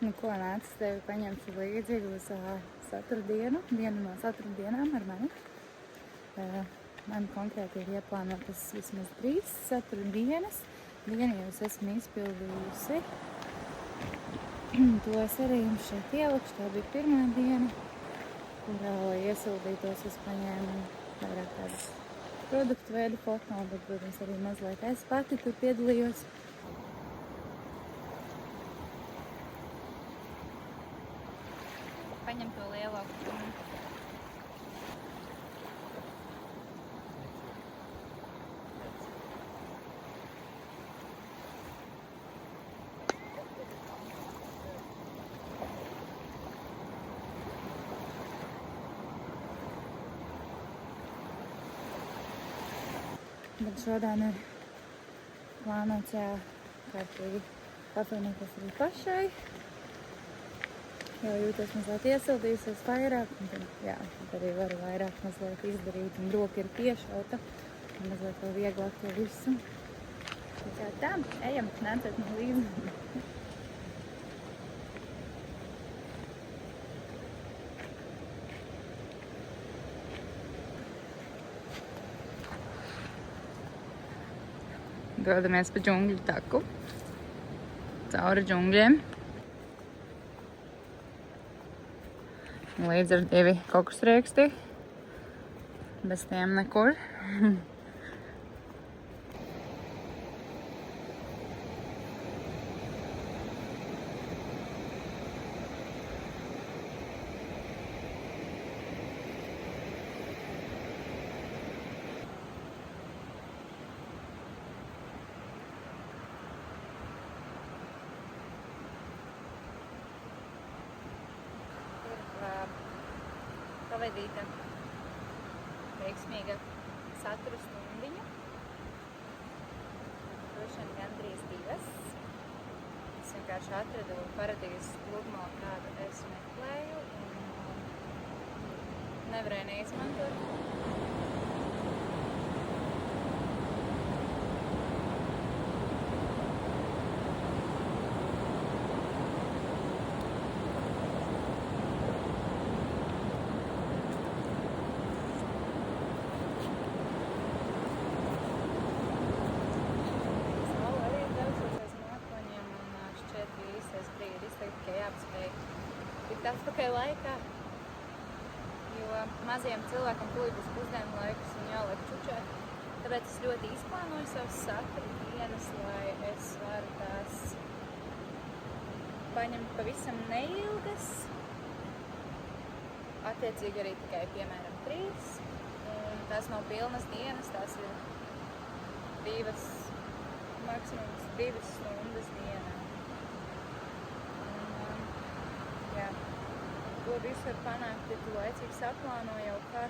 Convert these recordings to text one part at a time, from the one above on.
Nu, ko nāc tevi paņemšu līdzi uz saturu dienu, vienu no saturu dienām ar mani. Man konkrēti ir ieplānotas vismaz 3 satura dienas. Vienu jau es esmu izpildījusi. To es arī jums šeit ielikšu. Tā bija pirmā diena, kurā, lai iesildītos, es paņēmu vairāk tādas produktu veidu foto, bet, protams, arī mazliet es pati tur piedalījos. Paņem to lielāku. Bet šodien ir plānots kārtīgi apvienoties arī pašai. Jau jūtos mazliet iesildījusies vairāk, un tad arī varu vairāk mazliet izdarīt, un roka ir piešauta, un mazliet vēl vieglāk to visu. Tā, ejam, nāciet man līdzi. Dodamies pa džungļu taku, cauri džungļiem. Līdz ar 2 kokusrieksti, bez tiem nekur. Pavadīta veiksmīga satura stundiņa. Droši vien gandrīz 2. Es vienkārši atradu paradīzes pludmali, kādu es meklēju, un nevarēju neizmantot. Atpakaļ laikā, jo mazajiem cilvēkiem tūlīt būs pusdienu laiks un jāliek čučēt. Tāpēc es ļoti izplānoju savas satura dienas, lai es varu tās paņemt pavisam neilgas. Attiecīgi arī tikai, piemēram, 3. Un tās nav pilnas dienas, tās ir 2, maksimums 2 stundas dienā. To visu var panākt, ja tu laicīgi saplāno jau kā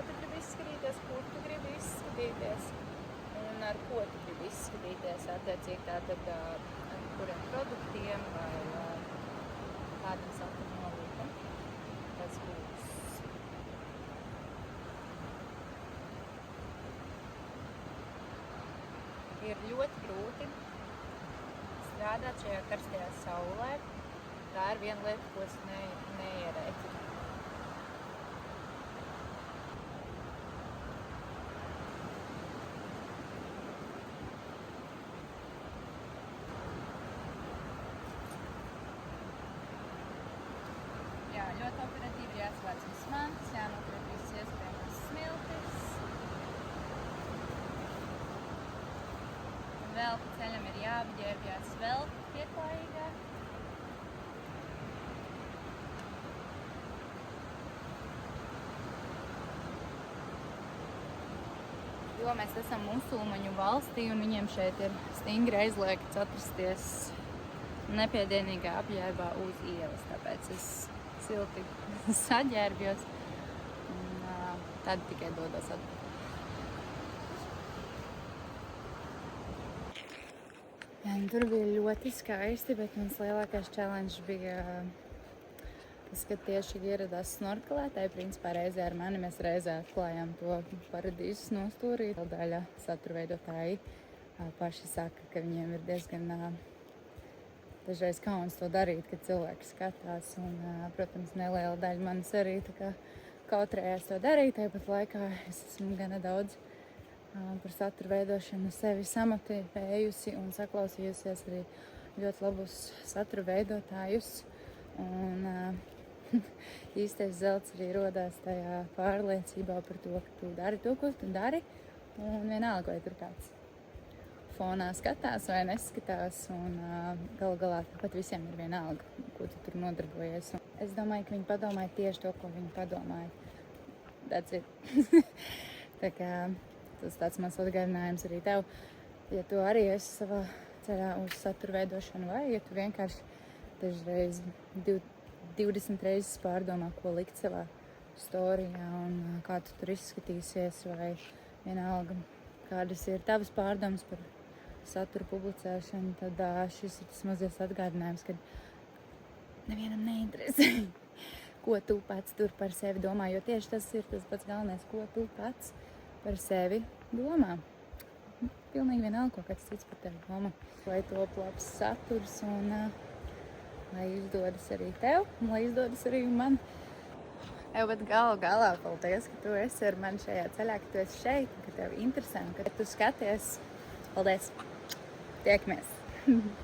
tu gribi izskatīties, kur tu gribi izskatīties un ar ko tu gribi izskatīties, attiecīgi tātad ar kuriem produktiem vai kādam satura nolūkam. Tas būs. Ir ļoti grūti strādāt šajā karstajā saulē. Tā ir viena lieta, ko es neierēķinu. Jā, ļoti operatīvi jāslēdz viss mantas, jānokrīt visas iespējamās smiltis. Un vēl pa ceļam ir jāapģērbjās vēl pieklājīgāk. Jo mēs esam musulmaņu valstī un viņiem šeit ir stingri aizliegts atrasties nepiedienīgā apģērbā uz ielas. Tāpēc es silti saģērbjos un tad tikai dodos atpakaļ. Tur bija ļoti skaisti, bet mans lielākais challenge bija tas, ka tieši ieradās snorkelētāji, principā reizē ar mani mēs reizē atklājām to paradīzes nostūrī. Daļa satura veidotāji paši saka, ka viņiem ir diezgan dažreiz kauns to darīt, kad cilvēki skatās. Un, protams, neliela daļa manis arī tā kā kautrējās to darīt. Tāpat laikā es esmu gana daudz par satura veidošanu sevi samotivējusi un saklausījusies arī ļoti labus satura veidotājus. Un īstais zelts arī rodās tajā pārliecībā par to, ka tu dari to, ko tu dari. Un vienalga, vai tur kāds fonā skatās vai neskatās. Un galu galā tāpat visiem ir vienalga, ko tu tur nodarbojies. Un es domāju, ka viņi padomāja tieši to, ko viņi padomāja. That's it. Tā kā tas tāds mans atgādinājums arī tev. Ja tu arī esi savā ceļā uz satura veidošanu, vai ja tu vienkārši dažreiz 20 reizes pārdomā, ko likt savā storijā un kā tu tur izskatīsies, vai vienalga, kādas ir tavas pārdomas par satura publicēšanu, tad šis ir tas mazais atgādinājums, ka nevienam neinteresē, ko tu pats tur par sevi domā, jo tieši tas ir tas pats galvenais, ko tu pats par sevi domā. Pilnīgi vienalga, ko kāds cits par tevi domā. Lai top labs saturs un lai izdodas arī tev, un lai izdodas arī man. Bet galu galā, paldies, ka tu esi ar mani šajā ceļā, ka tu esi šeit, ka tev interesē, ka tu skaties. Paldies! Tiekamies!